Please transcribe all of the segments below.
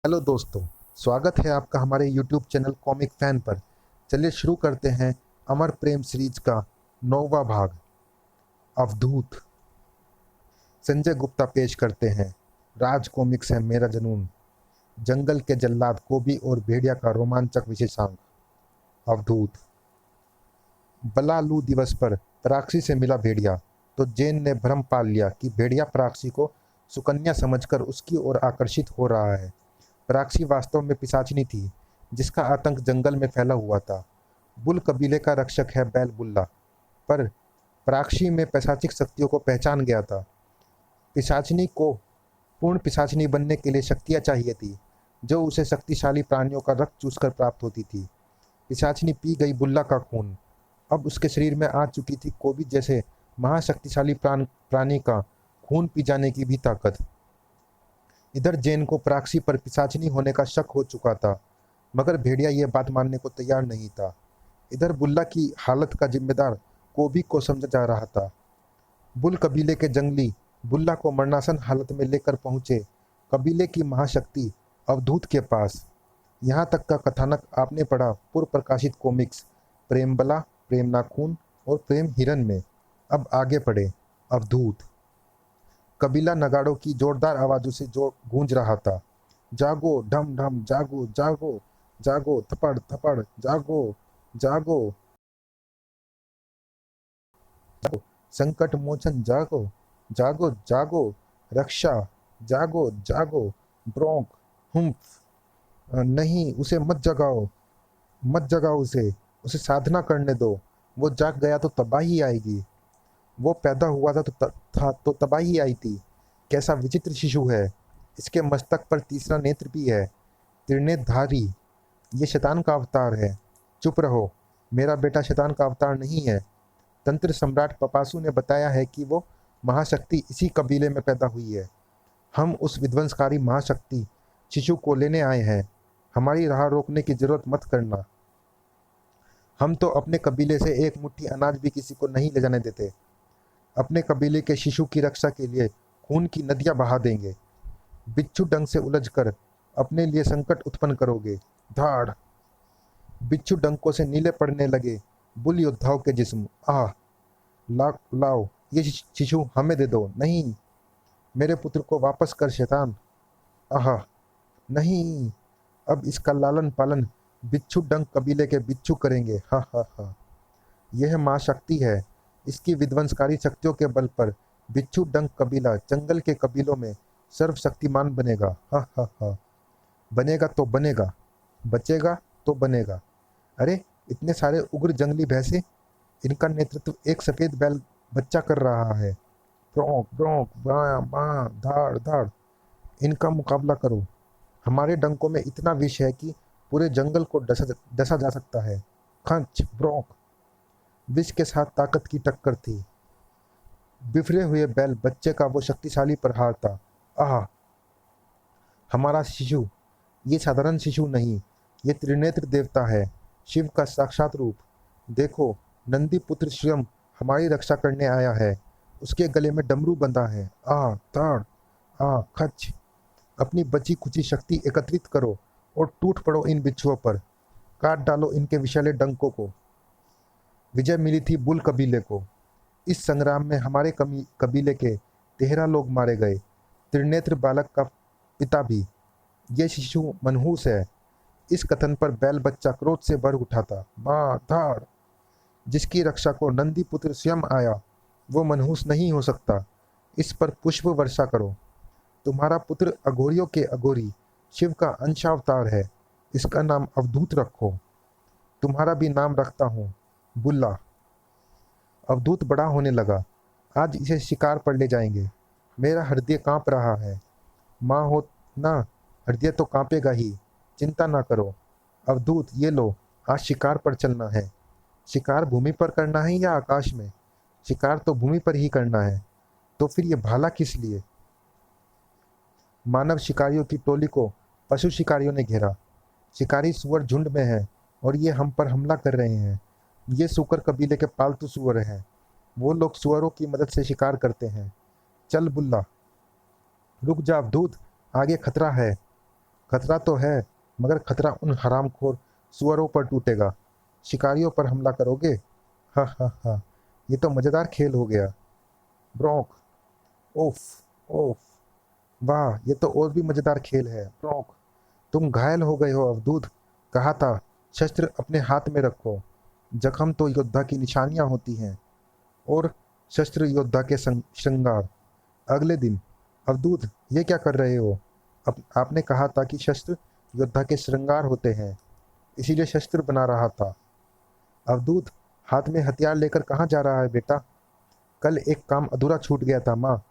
Hello दोस्तों, स्वागत है आपका हमारे यूट्यूब चैनल कॉमिक फैन पर। चलिए शुरू करते हैं अमर प्रेम सीरीज का 9वां भाग अवधूत। संजय गुप्ता पेश करते हैं राज कॉमिक्स है मेरा जुनून, जंगल के जल्लाद कोबी और भेड़िया का रोमांचक विशेषांक अवधूत। बलालू दिवस पर पराक्षी से मिला भेड़िया तो जैन ने भ्रम पाल लिया कि भेड़िया पराक्षी को सुकन्या समझकर उसकी ओर आकर्षित हो रहा है। पराक्षी वास्तव में पिशाचिनी थी जिसका आतंक जंगल में फैला हुआ था। बुल कबीले का रक्षक है बैल बुल्ला, पर पराक्षी में पैशाचिक शक्तियों को पहचान गया था। पिशाचिनी को पूर्ण पिशाचिनी बनने के लिए शक्तियाँ चाहिए थी जो उसे शक्तिशाली प्राणियों का रक्त चूसकर प्राप्त होती थी। पिशाचिनी पी गई बुल्ला का खून। अब उसके शरीर में आ चुकी थी कोबी जैसे महाशक्तिशाली प्राणी का खून पी जाने की भी ताकत। इधर जैन को पराक्षी पर पिशाचिनी होने का शक हो चुका था, मगर भेड़िया यह बात मानने को तैयार नहीं था। इधर बुल्ला की हालत का जिम्मेदार कोबी को समझा जा रहा था। बुल कबीले के जंगली बुल्ला को मरणासन हालत में लेकर पहुंचे कबीले की महाशक्ति अवधूत के पास। यहाँ तक का कथानक आपने पढ़ा पूर्व प्रकाशित कॉमिक्स प्रेम बला, प्रेम नाखून और प्रेम हिरन में। अब आगे पढ़े अवधूत। कबीला नगाड़ों की जोरदार आवाजों से जो गूंज रहा था। जागो ढम ढम, जागो जागो जागो, थपड़ थपड़, जागो जागो जागो, संकट मोचन जागो जागो जागो, रक्षा जागो जागो, ब्रोंक हुम्फ। नहीं, उसे मत जगाओ, मत जगाओ उसे, उसे साधना करने दो। वो जाग गया तो तबाही आएगी। वो पैदा हुआ था तो तबाही आई थी। कैसा विचित्र शिशु है। इसके मस्तक पर तीसरा नेत्र भी है, त्रिनेत्रधारी। ये शैतान का अवतार है। चुप रहो, मेरा बेटा शैतान का अवतार नहीं है। तंत्र सम्राट पपासु ने बताया है कि वो महाशक्ति इसी कबीले में पैदा हुई है। हम उस विध्वंसकारी महाशक्ति शिशु को लेने आए हैं। हमारी राह रोकने की जरूरत मत करना। हम तो अपने कबीले से एक मुट्ठी अनाज भी किसी को नहीं ले जाने देते। अपने कबीले के शिशु की रक्षा के लिए खून की नदियां बहा देंगे। बिच्छू डंक से उलझकर अपने लिए संकट उत्पन्न करोगे। धाड़। बिच्छू डंकों से नीले पड़ने लगे बुल योद्धाओं के जिस्म। आह, लाओ ये शिशु हमें दे दो। नहीं, मेरे पुत्र को वापस कर शैतान। आह नहीं, अब इसका लालन पालन बिच्छू डंक कबीले के बिच्छू करेंगे। हा हा हा। यह माँ शक्ति है। इसकी विध्वंसकारी शक्तियों के बल पर बिच्छू डंक कबीला जंगल के कबीलों में सर्वशक्तिमान बनेगा। हा हा हा। बनेगा तो बनेगा, बचेगा तो बनेगा। अरे, इतने सारे उग्र जंगली भैंसे, इनका नेतृत्व एक सफेद बैल बच्चा कर रहा है। ब्रोंक ब्रोंक, बाँ बाँ, धाड़ धाड़। इनका मुकाबला करो। हमारे डंकों में इतना विष है कि पूरे जंगल को डसा डसा जा सकता है। खंच ब्रोंक। विष के साथ ताकत की टक्कर थी। बिफरे हुए बैल बच्चे का वो शक्तिशाली प्रहार था। आह, हमारा शिशु, ये साधारण शिशु नहीं, ये त्रिनेत्र देवता है, शिव का साक्षात रूप। देखो, नंदी पुत्र स्वयं हमारी रक्षा करने आया है। उसके गले में डमरू बंधा है। आ ताड़, आ खच। अपनी बची खुची शक्ति एकत्रित करो और टूट पड़ो इन बिच्छुओं पर। काट डालो इनके विषैले डंकों को। विजय मिली थी बुल कबीले को। इस संग्राम में हमारे कबीले के 13 लोग मारे गए, त्रिनेत्र बालक का पिता भी। ये शिशु मनहूस है। इस कथन पर बैल बच्चा क्रोध से भर उठा था। माँ धाड़। जिसकी रक्षा को नंदी पुत्र स्वयं आया, वो मनहूस नहीं हो सकता। इस पर पुष्प वर्षा करो। तुम्हारा पुत्र अघोरियों के अघोरी शिव का अंशावतार है। इसका नाम अवधूत रखो। तुम्हारा भी नाम रखता हूँ, बुल्ला। अवधूत बड़ा होने लगा। आज इसे शिकार पर ले जाएंगे। मेरा हृदय कांप रहा है। माँ हो ना, हृदय तो कांपेगा ही। चिंता ना करो। अवधूत, ये लो, आज शिकार पर चलना है। शिकार भूमि पर करना है या आकाश में? शिकार तो भूमि पर ही करना है। तो फिर ये भाला किस लिए? मानव शिकारियों की टोली को पशु शिकारियों ने घेरा। शिकारी सुअर झुंड में है और ये हम पर हमला कर रहे हैं। ये सुकर कबीले के पालतू सुअर हैं। वो लोग सुअरों की मदद से शिकार करते हैं। चल बुल्ला। रुक जा अवधूत, आगे खतरा है। खतरा तो है, मगर खतरा उन हरामखोर सुअरों पर टूटेगा। शिकारियों पर हमला करोगे? हा हा हा, ये तो मज़ेदार खेल हो गया। ब्रोंक। ओफ। ओफ। वाह, ये तो और भी मज़ेदार खेल है। ब्रोंक। तुम घायल हो गए हो अवधूत। कहा था शस्त्र अपने हाथ में रखो। जख्म तो योद्धा की निशानियां होती हैं, और शस्त्र योद्धा के श्रृंगार। अगले दिन। अवधूत, ये क्या कर रहे हो? आपने कहा था कि शस्त्र योद्धा के श्रृंगार होते हैं, इसीलिए शस्त्र बना रहा था। अवधूत हाथ में हथियार लेकर कहाँ जा रहा है बेटा? कल एक काम अधूरा छूट गया था माँ,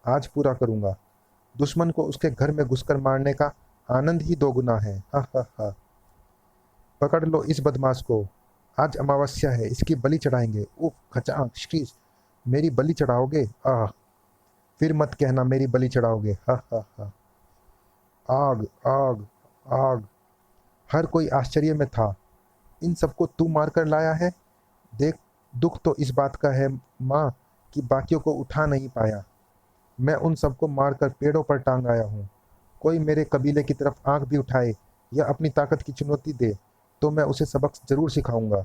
आज पूरा करूंगा। दुश्मन को उसके घर में घुसकर मारने का आनंद ही दोगुना है। हा हा हा। पकड़ लो इस बदमाश को। आज अमावस्या है, इसकी बलि चढ़ाएंगे। उफ खचाक शीश। मेरी बलि चढ़ाओगे? आह। फिर मत कहना मेरी बलि चढ़ाओगे। हा हा हा। आग आग आग। हर कोई आश्चर्य में था। इन सबको तू मार कर लाया है? देख, दुख तो इस बात का है माँ कि बाकियों को उठा नहीं पाया। मैं उन सबको मारकर पेड़ों पर टांग आया हूँ। कोई मेरे कबीले की तरफ आंख भी उठाए या अपनी ताकत की चुनौती दे तो मैं उसे सबक जरूर सिखाऊंगा।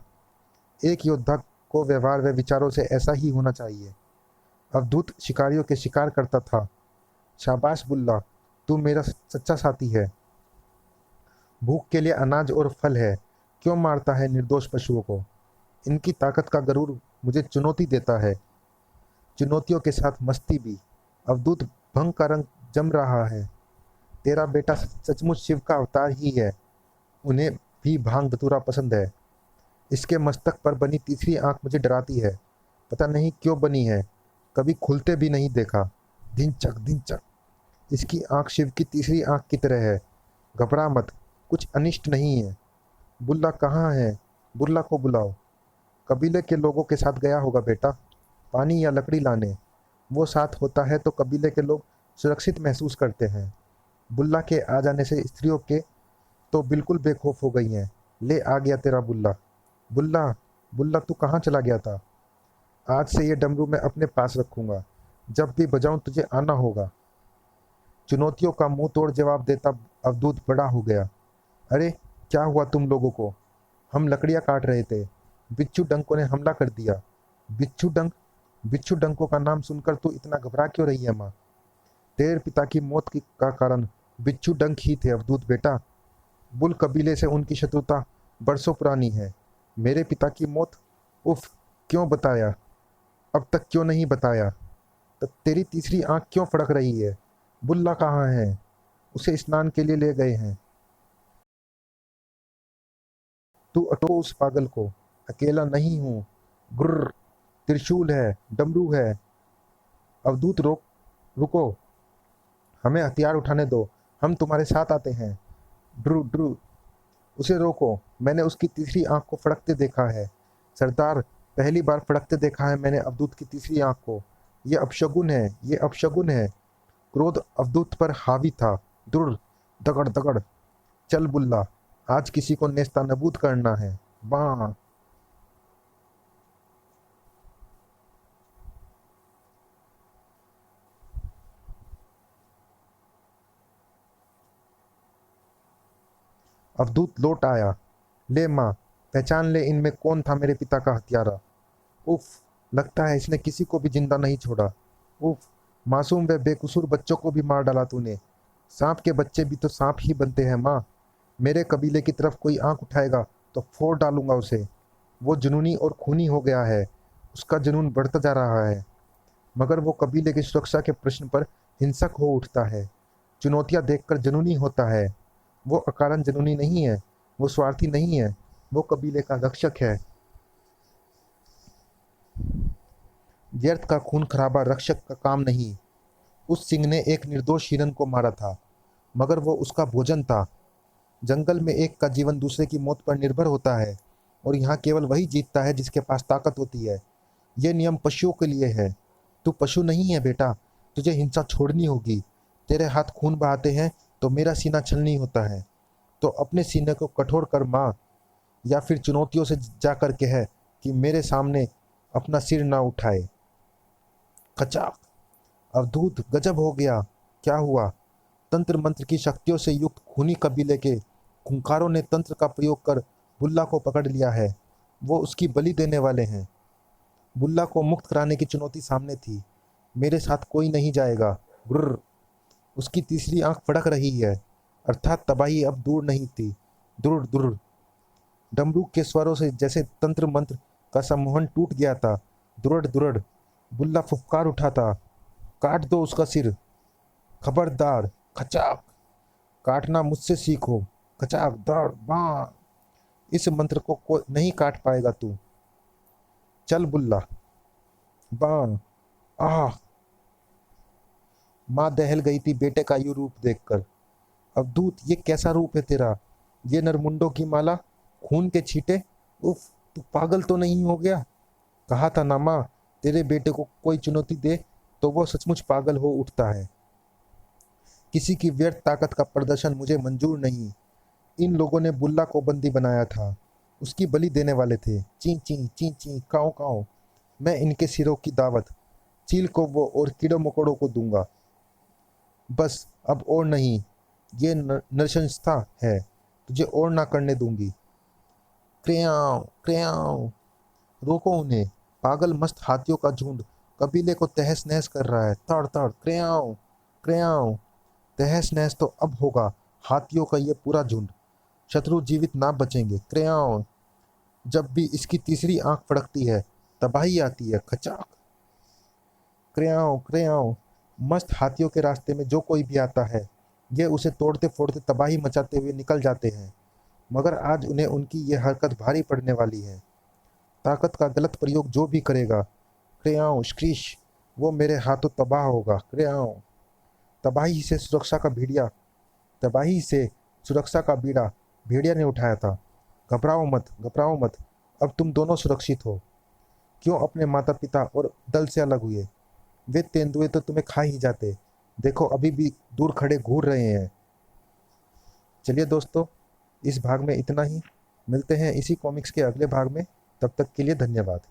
एक योद्धा को व्यवहार व विचारों से ऐसा ही होना चाहिए। अवधूत शिकारियों के शिकार करता था। शाबाश बुल्ला, तू मेरा सच्चा साथी है। भूख के लिए अनाज और फल है, क्यों मारता है निर्दोष पशुओं को? इनकी ताकत का गरूर मुझे चुनौती देता है, चुनौतियों के साथ मस्ती भी। अवधूत, भंग का रंग जम रहा है। तेरा बेटा सचमुच शिव का अवतार ही है। उन्हें भी भांग धतूरा पसंद है। इसके मस्तक पर बनी तीसरी आंख मुझे डराती है। पता नहीं क्यों बनी है, कभी खुलते भी नहीं देखा। धिनचक धिनचक। इसकी आंख शिव की तीसरी आंख की तरह है। घबरा मत, कुछ अनिष्ट नहीं है। बुल्ला कहाँ है? बुल्ला को बुलाओ। कबीले के लोगों के साथ गया होगा बेटा, पानी या लकड़ी लाने। वो साथ होता है तो कबीले के लोग सुरक्षित महसूस करते हैं। बुल्ला के आ जाने से स्त्रियों के तो बिल्कुल बेखौफ हो गई हैं। ले आ गया तेरा बुल्ला। बुल्ला, बुल्ला तू कहाँ चला गया था? आज से ये डमरू मैं अपने पास रखूंगा। जब भी बजाऊं तुझे आना होगा। चुनौतियों का मुंह तोड़ जवाब देता अवधूत बड़ा हो गया। अरे, क्या हुआ तुम लोगों को? हम लकड़ियां काट रहे थे, बिच्छू डंकों ने हमला कर दिया। बिच्छू डंक? बिच्छू डंकों का नाम सुनकर तू इतना घबरा क्यों रही है माँ? तेरे पिता की मौत का कारण बिच्छू डंक ही थे अवधूत बेटा। बुल कबीले से उनकी शत्रुता बरसों पुरानी है। मेरे पिता की मौत? उफ, क्यों बताया? अब तक क्यों नहीं बताया? तेरी तीसरी आंख क्यों फड़क रही है? बुल्ला कहाँ है? उसे स्नान के लिए ले गए हैं। तू अटो उस पागल को। अकेला नहीं हूँ। गुर्र। त्रिशूल है, डमरू है। अवधूत रुको, हमें हथियार उठाने दो, हम तुम्हारे साथ आते हैं। Drew Drew. उसे रोको, मैंने उसकी तीसरी आंख को फड़कते देखा है। सरदार, पहली बार फड़कते देखा है मैंने अवधूत की तीसरी आंख को। ये अपशगुन है, ये अपशगुन है। क्रोध अवधूत पर हावी था। दुर। दगड़ दगड़। चल बुल्ला, आज किसी को नेस्तानाबूद करना है। बाँ। अवधूत लौट आया। ले माँ, पहचान ले इनमें कौन था मेरे पिता का हत्यारा। उफ, लगता है इसने किसी को भी जिंदा नहीं छोड़ा। उफ, मासूम व बेकसूर बच्चों को भी मार डाला तूने। सांप के बच्चे भी तो सांप ही बनते हैं माँ। मेरे कबीले की तरफ कोई आंख उठाएगा तो फोड़ डालूंगा उसे। वो जुनूनी और खूनी हो गया है, उसका जुनून बढ़ता जा रहा है। मगर वो कबीले की सुरक्षा के प्रश्न पर हिंसक हो उठता है। चुनौतियां देखकर जुनूनी होता है। वो अकारण जुनूनी नहीं है, वो स्वार्थी नहीं है, वो कबीले का रक्षक है। व्यर्थ का खून खराबा रक्षक का काम नहीं। उस सिंह ने एक निर्दोष हिरन को मारा था, मगर वो उसका भोजन था। जंगल में एक का जीवन दूसरे की मौत पर निर्भर होता है, और यहाँ केवल वही जीतता है जिसके पास ताकत होती है। ये नियम पशुओं के लिए है। तू पशु नहीं है बेटा, तुझे हिंसा छोड़नी होगी। तेरे हाथ खून बहाते हैं तो मेरा सीना छलनी होता है। तो अपने सीने को कठोर कर माँ, या फिर चुनौतियों से जाकर कह कि मेरे सामने अपना सिर ना उठाए। खचाक। अवधूत, गजब हो गया। क्या हुआ? तंत्र मंत्र की शक्तियों से युक्त खूनी कबीले के खूंखारों ने तंत्र का प्रयोग कर बुल्ला को पकड़ लिया है। वो उसकी बलि देने वाले हैं। बुल्ला को मुक्त कराने की चुनौती सामने थी। मेरे साथ कोई नहीं जाएगा। गुर्र। उसकी तीसरी आंख फड़क रही है, अर्थात तबाही अब दूर नहीं थी। दुर दुर। डमरू के स्वरों से जैसे तंत्र मंत्र का सम्मोहन टूट गया था। दुरड़ दुरड़। बुल्ला फुफकार उठा था। काट दो उसका सिर। खबरदार। खचाक। काटना मुझसे सीखो। खचाक दौड़ बां। इस मंत्र को नहीं काट पाएगा तू। चल बुल्ला। बां। आह। माँ दहल गई थी बेटे का यूं रूप देखकर। अवधूत, ये कैसा रूप है तेरा? ये नरमुंडों की माला, खून के छींटे। उफ, तू पागल तो नहीं हो गया? कहा था ना माँ, तेरे बेटे को कोई चुनौती दे तो वो सचमुच पागल हो उठता है। किसी की व्यर्थ ताकत का प्रदर्शन मुझे मंजूर नहीं। इन लोगों ने बुल्ला को बंदी बनाया था, उसकी बलि देने वाले थे। ची ची ची ची काओ काओ। मैं इनके सिरों की दावत चील को वो और कीड़ों मकोड़ों को दूंगा। बस अब और नहीं। ये नृशंसता है, तुझे और ना करने दूंगी। क्रियाओ क्रियाओ। रोको उन्हें। पागल मस्त हाथियों का झुंड कबीले को तहस नहस कर रहा है। तड़ तड़ क्रियाओ क्रियाओ। तहस नहस तो अब होगा हाथियों का ये पूरा झुंड। शत्रु जीवित ना बचेंगे। क्रियाओ। जब भी इसकी तीसरी आंख फड़कती है तबाही आती है। खचाक। क्रियाओ क्रियाओ। मस्त हाथियों के रास्ते में जो कोई भी आता है ये उसे तोड़ते फोड़ते तबाही मचाते हुए निकल जाते हैं, मगर आज उन्हें उनकी ये हरकत भारी पड़ने वाली है। ताकत का गलत प्रयोग जो भी करेगा, क्रियाओं श्रीश, वो मेरे हाथों तबाह होगा। क्रियाओं। तबाही से सुरक्षा का भेड़िया तबाही से सुरक्षा का बीड़ा भेड़िया ने उठाया था। घबराओ मत, घबराओ मत। अब तुम दोनों सुरक्षित हो। क्यों अपने माता पिता और दल से अलग हुए? वे तेंदुए तो तुम्हें खा ही जाते। देखो अभी भी दूर खड़े घूर रहे हैं। चलिए दोस्तों, इस भाग में इतना ही। मिलते हैं इसी कॉमिक्स के अगले भाग में। तब तक के लिए धन्यवाद।